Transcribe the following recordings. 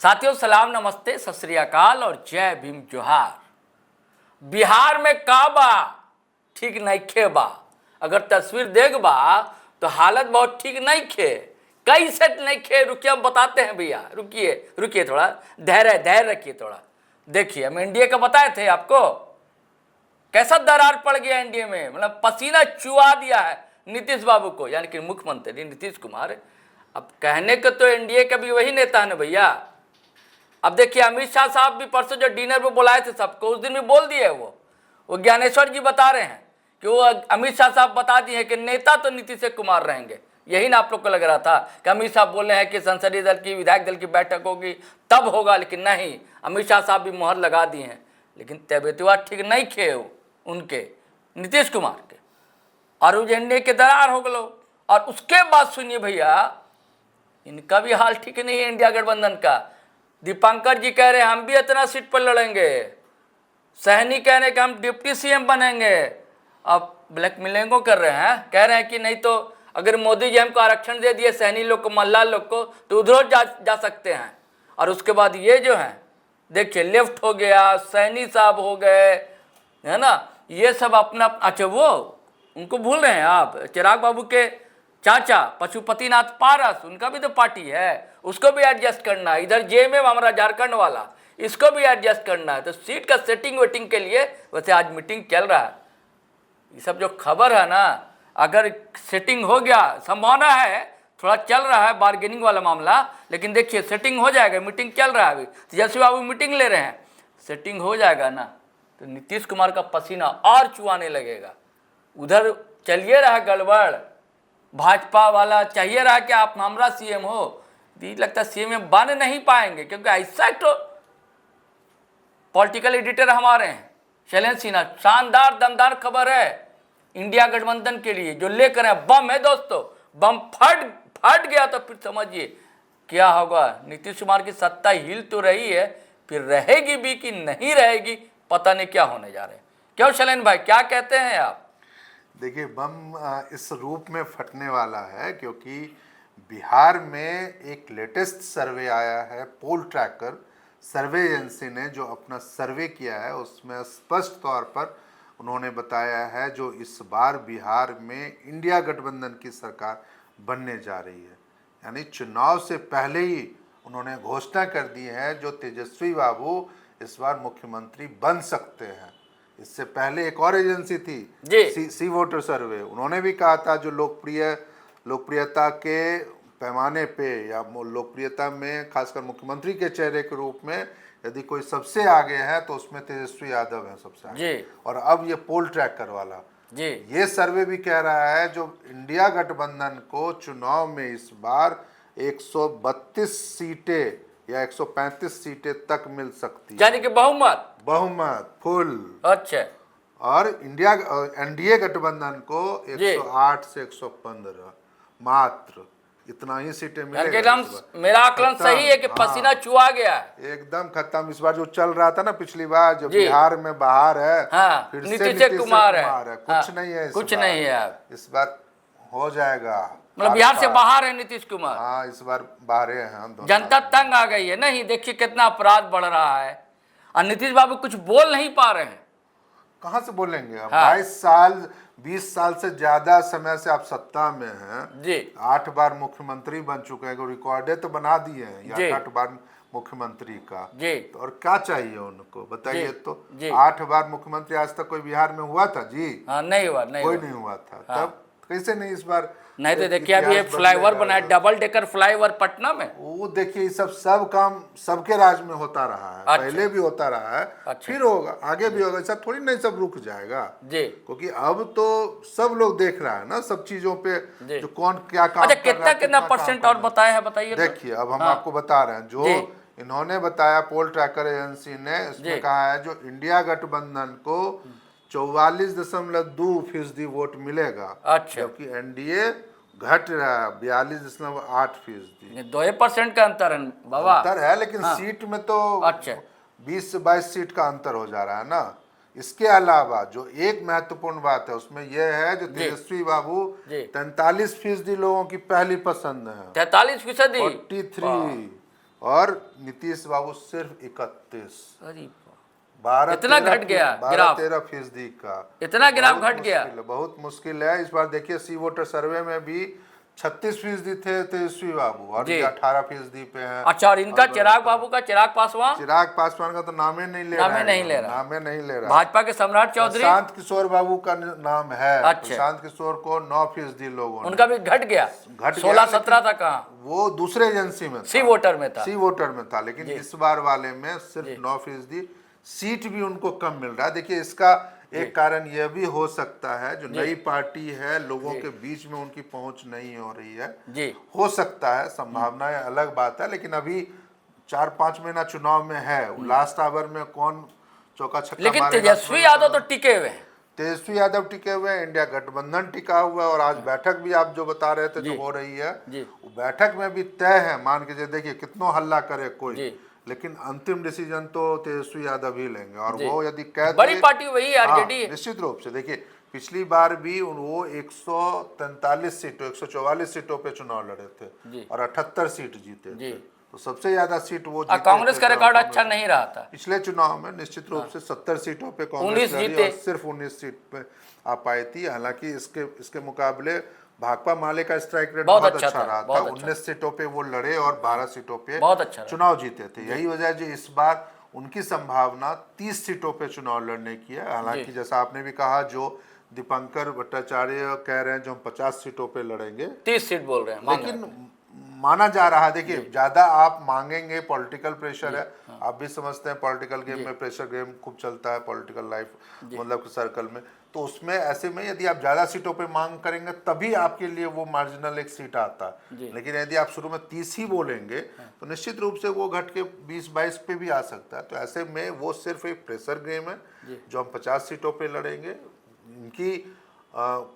साथियों सलाम, नमस्ते, सत श्री अकाल और जय भीम जोहार। बिहार में का बा ठीक नहीं खे बा। अगर तस्वीर देख बा तो हालत बहुत ठीक नहीं खे। कई सेट नहीं खे। रुकिए हम बताते हैं भैया। रुकिए थोड़ा धैर्य रखिए थोड़ा। देखिए हम एनडीए का बताए थे आपको कैसा दरार पड़ गया एनडीए में। मतलब पसीना चुआ दिया है नीतीश बाबू को, यानी कि मुख्यमंत्री नीतीश कुमार। अब कहने को तो एनडीए का भी वही नेता है ना भैया। अब देखिए अमित शाह साहब भी परसों जो डिनर पे बुलाए थे सबको, उस दिन भी बोल दिए। वो ज्ञानेश्वर जी बता रहे हैं कि वो अमित शाह साहब बता दिए कि नेता तो नीतीश कुमार रहेंगे। यही ना आप लोग को लग रहा था कि अमित शाह बोल रहे हैं कि संसदीय दल की विधायक दल की बैठक होगी तब होगा, लेकिन नहीं, अमित शाह साहब भी मोहर लगा दिए हैं। लेकिन तबियतवा ठीक नहीं खे उनके नीतीश कुमार के, और उस एनडीए के दरार हो गलो। और उसके बाद सुनिए भैया, इनका भी हाल ठीक नहीं है इंडिया गठबंधन का। दीपांकर जी कह रहे हैं हम भी इतना सीट पर लड़ेंगे। सहनी कह रहे हैं कि हम डिप्टी सीएम बनेंगे। अब ब्लैकमेलिंग कर रहे हैं, कह रहे हैं कि नहीं तो अगर मोदी जी हमको आरक्षण दे दिए सहनी लोग को, मल्लाल लोग को, तो उधर जा सकते हैं। और उसके बाद ये जो है देखिए लेफ्ट हो गया, सहनी साहब हो गए, है ना, ये सब अपना। अच्छा वो उनको भूल रहे हैं आप, चिराग बाबू के चाचा पशुपतिनाथ पारस, उनका भी तो पार्टी है, उसको भी एडजस्ट करना है। इधर जेएमएम हमारा झारखंड वाला, इसको भी एडजस्ट करना है। तो सीट का सेटिंग वेटिंग के लिए वैसे आज मीटिंग चल रहा है। ये सब जो खबर है ना, अगर सेटिंग हो गया, संभावना है, थोड़ा चल रहा है बार्गेनिंग वाला मामला, लेकिन देखिए सेटिंग हो जाएगा। मीटिंग चल रहा है अभी, तेजस्वी बाबू मीटिंग ले रहे हैं। सेटिंग हो जाएगा ना तो नीतीश कुमार का पसीना और चुआने लगेगा। उधर चलिए रहा गड़बड़, भाजपा वाला चाहिए रहा कि आप हमारा सीएम हो, लगता है सीएम बन नहीं पाएंगे, क्योंकि ऐसा तो पॉलिटिकल एडिटर हमारे हैं शैलेंद्र सिन्हा। शानदार दमदार खबर है इंडिया गठबंधन के लिए जो लेकर है। बम है दोस्तों, बम फट गया तो फिर समझिए क्या होगा। नीतीश कुमार की सत्ता हिल तो रही है, फिर रहेगी भी कि नहीं रहेगी पता नहीं क्या होने जा रहे हैं। क्यों शैलेंद्र भाई, क्या कहते हैं आप? देखिए बम इस रूप में फटने वाला है क्योंकि बिहार में एक लेटेस्ट सर्वे आया है। पोल ट्रैकर सर्वे एजेंसी ने जो अपना सर्वे किया है उसमें स्पष्ट तौर पर उन्होंने बताया है जो इस बार बिहार में इंडिया गठबंधन की सरकार बनने जा रही है। यानी चुनाव से पहले ही उन्होंने घोषणा कर दी है जो तेजस्वी बाबू इस बार मुख्यमंत्री बन सकते हैं। इससे पहले एक और एजेंसी थी सी वोटर सर्वे, उन्होंने भी कहा था जो लोकप्रियता के पैमाने पे या लोकप्रियता में खासकर मुख्यमंत्री के चेहरे के रूप में यदि कोई सबसे आगे है तो उसमें तेजस्वी यादव है सबसे आगे। और अब ये पोल ट्रैकर वाला ये सर्वे भी कह रहा है जो इंडिया गठबंधन को चुनाव में इस बार 132 सीटें या 135 सीटें तक मिल सकती है, यानी कि बहुमत फुल। अच्छा। और एनडीए गठबंधन को 108 से 115 मात्र इतना ही सीटें मिलेगा। मेरा आकलन सही है कि पसीना चुआ गया है, एकदम खत्म। इस बार जो चल रहा था ना पिछली बार, जो बिहार में बाहर है, फिर से नीतीश कुमार है, कुछ नहीं है, कुछ नहीं है। इस बार हो जाएगा, मतलब बिहार से बाहर है नीतीश कुमार। हाँ इस बार बाहर है हम दोनों। जनता तंग आ गई है। नहीं देखिए कितना अपराध बढ़ रहा है और नीतीश बाबू कुछ बोल नहीं पा रहे हैं। कहाँ से बोलेंगे? 20 साल से ज्यादा समय से आप सत्ता में हैं जी। 8 बार मुख्यमंत्री बन चुके हैं, रिकॉर्डे तो बना दिए हैं या 8 बार मुख्यमंत्री का जी। तो और क्या चाहिए उनको बताइए तो? 8 बार मुख्यमंत्री आज तक कोई बिहार में हुआ था जी? हाँ, नहीं हुआ, नहीं हुआ था। तब कैसे नहीं इस बार? नहीं तो देखिए अभी एक फ्लाईओवर बना है, डबल डेकर फ्लाईओवर पटना में। वो देखिए सब काम सबके राज में होता रहा है। अच्छा। पहले भी होता रहा है। अच्छा। फिर होगा, आगे भी होगा। ऐसा थोड़ी नहीं सब रुक जाएगा जी, क्योंकि अब तो सब लोग देख रहा है ना सब चीजों पे जो कौन क्या काम कर रहा है। कितना परसेंट और बताया है बताइए। देखिए अब हम आपको बता रहे हैं जो इन्होंने बताया पोल ट्रैकर एजेंसी ने, इसमें कहा है जो इंडिया गठबंधन को 44.2% वोट मिलेगा। अच्छा। जबकि एनडीए घट रहा है 42.8%। 2% का अंतर है बाबा। अंतर है लेकिन सीट में तो अच्छा 20 से 22 सीट का अंतर हो जा रहा है ना। इसके अलावा जो एक महत्वपूर्ण बात है उसमें यह है जो तेजस्वी बाबू 43% लोगों की पहली पसंद है। 43%? 43 और नीतीश बाबू सिर्फ 31। अरे वाह। 12 इतना घट गया गिराफ। 13% का इतना गिराफ बहुत घट गया। मुश्किल है, बहुत मुश्किल है। इस बार देखिए सी वोटर सर्वे में भी 36% थे तेजस्वी बाबू और जी। ये 18% पे हैं। अच्छा, और इनका चिराग बाबू का, चिराग पासवान चिराग पासवान का तो नामे नहीं ले रहा नामे है, नहीं ले रहा। नामे नहीं ले रहा। भाजपा के सम्राट चौधरी, प्रशांत किशोर बाबू का नाम है। अच्छा। प्रशांत किशोर को 9% लोगों ने, उनका भी घट गया, घट 16-17 तक। कहाँ, वो दूसरे एजेंसी में था, सी वोटर में था। सी वोटर में था, लेकिन इस बार वाले में सिर्फ 9%। सीट भी उनको कम मिल रहा है। देखिए इसका एक कारण यह भी हो सकता है, जो नई पार्टी है लोगों के बीच में उनकी पहुंच नहीं हो रही है जी। हो सकता है, संभावनाएं अलग बात है। लेकिन अभी 4-5 महीना चुनाव में है, लास्ट आवर में कौन चौका छक्का लेकिन मारेगा। तेजस्वी यादव तो टिके हुए हैं। तेजस्वी यादव टिके हुए हैं, इंडिया गठबंधन टिका हुआ है। और आज बैठक भी आप जो बता रहे थे जो हो रही है, वो बैठक में भी तय है। मान के देखिए कितना हल्ला करे कोई, लेकिन अंतिम डिसीजन तो तेजस्वी यादव ही लेंगे। और वो यदि कहते, बड़ी पार्टी वही है आरजेडी। निश्चित रूप से देखिए पिछली बार भी वो 143 सीटों 144 सीटों पे चुनाव लड़े थे और 78 सीट जीते थे। तो सबसे ज्यादा सीट वो जीते। कांग्रेस का रिकॉर्ड अच्छा नहीं रहा था पिछले चुनाव में। निश्चित रूप से 70 सीटों पे कांग्रेस लड़ी और सिर्फ 19 सीट पे आ पाई थी। हालांकि इसके मुकाबले भाकपा माले का स्ट्राइक रेट बहुत अच्छा रहा था। 19 सीटों पे वो लड़े और 12 सीटों पे चुनाव जीते थे। यही वजह है जो इस बार उनकी संभावना 30 सीटों पे चुनाव लड़ने की है। हालांकि जैसा आपने भी कहा, जो दीपंकर भट्टाचार्य कह रहे हैं जो हम 50 सीटों पे लड़ेंगे, 30 सीट बोल रहे हैं, लेकिन माना जा रहा है। देखिए ज्यादा आप मांगेंगे, पॉलिटिकल प्रेशर है, आप भी समझते हैं पॉलिटिकल गेम में प्रेशर गेम खूब चलता है, पॉलिटिकल लाइफ मतलब सर्कल में। तो उसमें ऐसे में यदि आप ज्यादा सीटों पे मांग करेंगे तभी आपके लिए वो मार्जिनल एक सीट आता है। लेकिन यदि आप शुरू में 30 ही बोलेंगे तो निश्चित रूप से वो घट के 20-22 पे भी आ सकता है। तो ऐसे में वो सिर्फ एक प्रेशर गेम है जो हम 50 सीटों पे लड़ेंगे। उनकी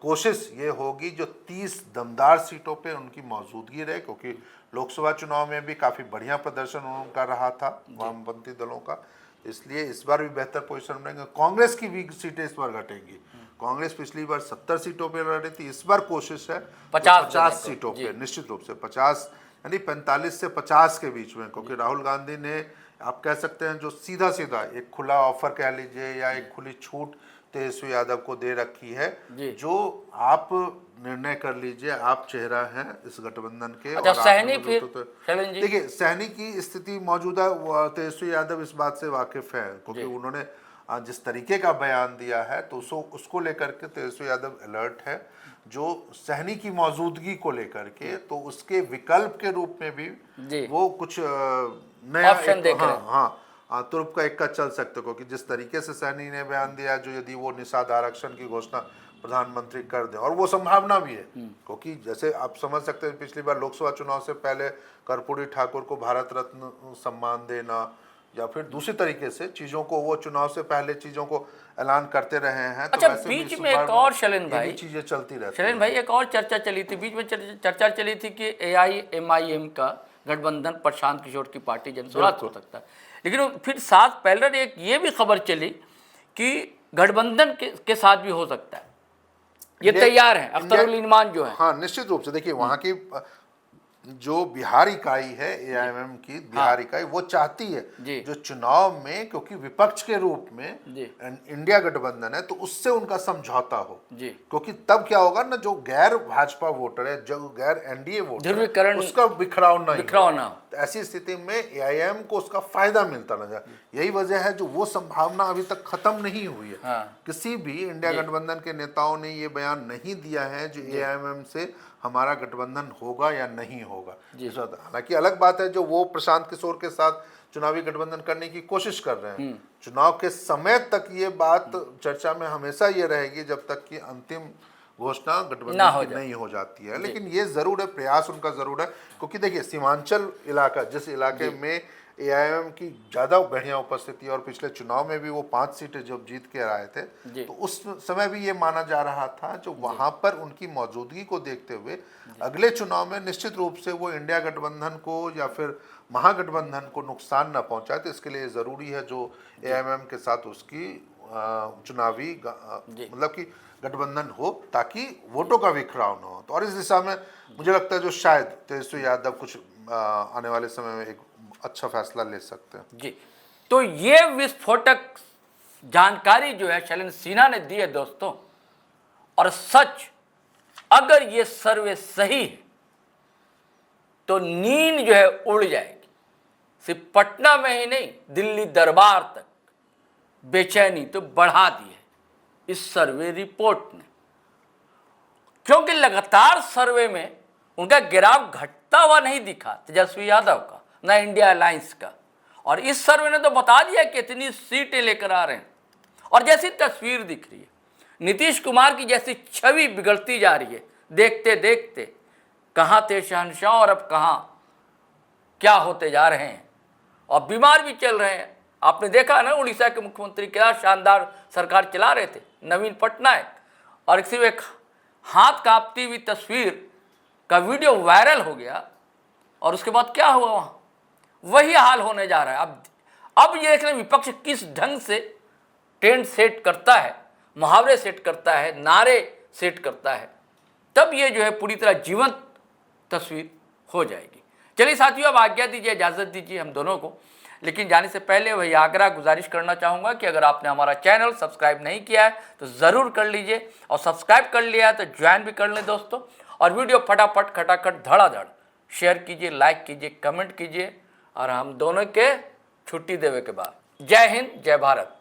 कोशिश ये होगी जो 30 दमदार सीटों पे उनकी मौजूदगी रहे, क्योंकि लोकसभा चुनाव में भी काफ़ी बढ़िया प्रदर्शन उनका रहा था वामपंथी दलों का। इसलिए इस बार भी बेहतर पोजीशन में रहेंगे। कांग्रेस की भी सीटें इस बार घटेंगी। कांग्रेस पिछली बार 70 सीटों पे लड़ रही थी, इस बार कोशिश है 50 सीटों पे, निश्चित रूप से 50 यानी 45 से 50 के बीच में। क्योंकि राहुल गांधी ने, आप कह सकते हैं, जो सीधा सीधा एक खुला ऑफर कह लीजिए या एक खुली छूट तेजस्वी यादव को दे रखी है, जो आप निर्णय कर लीजिए, आप चेहरा हैं इस गठबंधन के। अच्छा, सहनी फिर देखिए सहनी की स्थिति मौजूदा, तेजस्वी यादव इस बात से वाकिफ है क्योंकि उन्होंने जिस तरीके का बयान दिया है तो उसको लेकर के तेजस्वी यादव अलर्ट है। जो सहनी की मौजूदगी को लेकर के, तो उसके विकल्प के रूप में भी वो कुछ नया ऑप्शन देख रहे हैं। तुर्प का इक्का चल सकते, क्योंकि जिस तरीके से सैनी ने बयान दिया, जो यदि वो निषाद आरक्षण की घोषणा प्रधानमंत्री कर दे, और वो संभावना भी है, क्योंकि जैसे आप समझ सकते हैं पिछली बार लोकसभा चुनाव से पहले कर्पूरी ठाकुर को भारत रत्न सम्मान देना या फिर दूसरी तरीके से चीजों को, वो चुनाव से पहले चीजों को ऐलान करते रहे हैं। अच्छा, बीच में एक और शैलेंद्र भाई चीजें चलती रहती। शैलेंद्र भाई एक और चर्चा चली थी बीच में, चर्चा चली थी कि AIMIM का गठबंधन प्रशांत किशोर की पार्टी जनसुराज हो सकता है। लेकिन फिर साथ पहले एक ये भी खबर चली कि गठबंधन के साथ भी हो सकता है, ये तैयार है अख्तरुल इमान जो है। हाँ, निश्चित रूप से देखिए वहाँ की जो बिहार इकाई है AIMIM की बिहार इकाई, वो चाहती है जो चुनाव में, क्योंकि विपक्ष के रूप में इंडिया गठबंधन है, तो उससे उनका समझौता हो, क्योंकि तब क्या होगा ना, जो गैर भाजपा वोटर है, जो गैर NDA वोटर है, उसका बिखराव ना हो। ऐसी स्थिति में AIM को उसका फायदा मिलता नजर। यही वजह है जो वो संभावना अभी तक खत्म नहीं हुई है। किसी भी इंडिया गठबंधन के नेताओं ने ये बयान नहीं दिया है जो AIMIM से हमारा गठबंधन होगा या नहीं होगा। हालांकि अलग बात है जो वो प्रशांत किशोर के साथ चुनावी गठबंधन करने की कोशिश कर रहे हैं। चुनाव के समय तक ये बात चर्चा में हमेशा ये रहेगी जब तक कि अंतिम घोषणा गठबंधन की नहीं हो जाती है। लेकिन ये जरूर है, प्रयास उनका जरूर है, क्योंकि देखिए सीमांचल इलाका, जिस इलाके में AIM की ज्यादा बढ़िया उपस्थिति, और पिछले चुनाव में भी वो 5 सीटें जब जीत के आए थे, तो उस समय भी ये माना जा रहा था जो वहां पर उनकी मौजूदगी को देखते हुए अगले चुनाव में निश्चित रूप से वो इंडिया गठबंधन को या फिर महागठबंधन को नुकसान न पहुंचाए। तो इसके लिए जरूरी है जो AIM के साथ उसकी चुनावी मतलब कि गठबंधन हो, ताकि वोटों का बिखराव न हो। तो और इस दिशा में मुझे लगता है जो शायद तेजस्वी यादव कुछ आने वाले समय में एक अच्छा फैसला ले सकते हैं। जी, तो ये विस्फोटक जानकारी जो है शैलेंद्र सिन्हा ने दी है दोस्तों, और सच अगर ये सर्वे सही है तो नींद जो है उड़ जाएगी। सिर्फ पटना में ही नहीं, दिल्ली दरबार तक बेचैनी तो बढ़ा दी है इस सर्वे रिपोर्ट ने, क्योंकि लगातार सर्वे में उनका ग्राफ घटता हुआ नहीं दिखा, तेजस्वी यादव का, ना इंडिया अलायंस का। और इस सर्वे ने तो बता दिया कितनी सीटें लेकर आ रहे हैं। और जैसी तस्वीर दिख रही है, नीतीश कुमार की जैसी छवि बिगड़ती जा रही है, देखते देखते कहाँ थे शहंशाह और अब कहाँ क्या होते जा रहे हैं, और बीमार भी चल रहे हैं। आपने देखा ना, उड़ीसा के मुख्यमंत्री क्या शानदार सरकार चला रहे थे, नवीन पटनायक, और सिर्फ एक हाथ कांपती हुई तस्वीर का वीडियो वायरल हो गया, और उसके बाद क्या हुआ, वहाँ वही हाल होने जा रहा है। अब ये देख रहे विपक्ष किस ढंग से ट्रेंड सेट करता है, मुहावरे सेट करता है, नारे सेट करता है, तब ये जो है पूरी तरह जीवंत तस्वीर हो जाएगी। चलिए साथियों, अब आज्ञा दीजिए, इजाज़त दीजिए हम दोनों को। लेकिन जाने से पहले वही आग्रह गुजारिश करना चाहूँगा कि अगर आपने हमारा चैनल सब्सक्राइब नहीं किया है तो ज़रूर कर लीजिए, और सब्सक्राइब कर लिया है तो ज्वाइन भी कर लें दोस्तों। और वीडियो फटाफट खटाखट धड़ाधड़ शेयर कीजिए, लाइक कीजिए, कमेंट कीजिए, और हम दोनों के छुट्टी देवे के बाद। जय हिंद, जय भारत।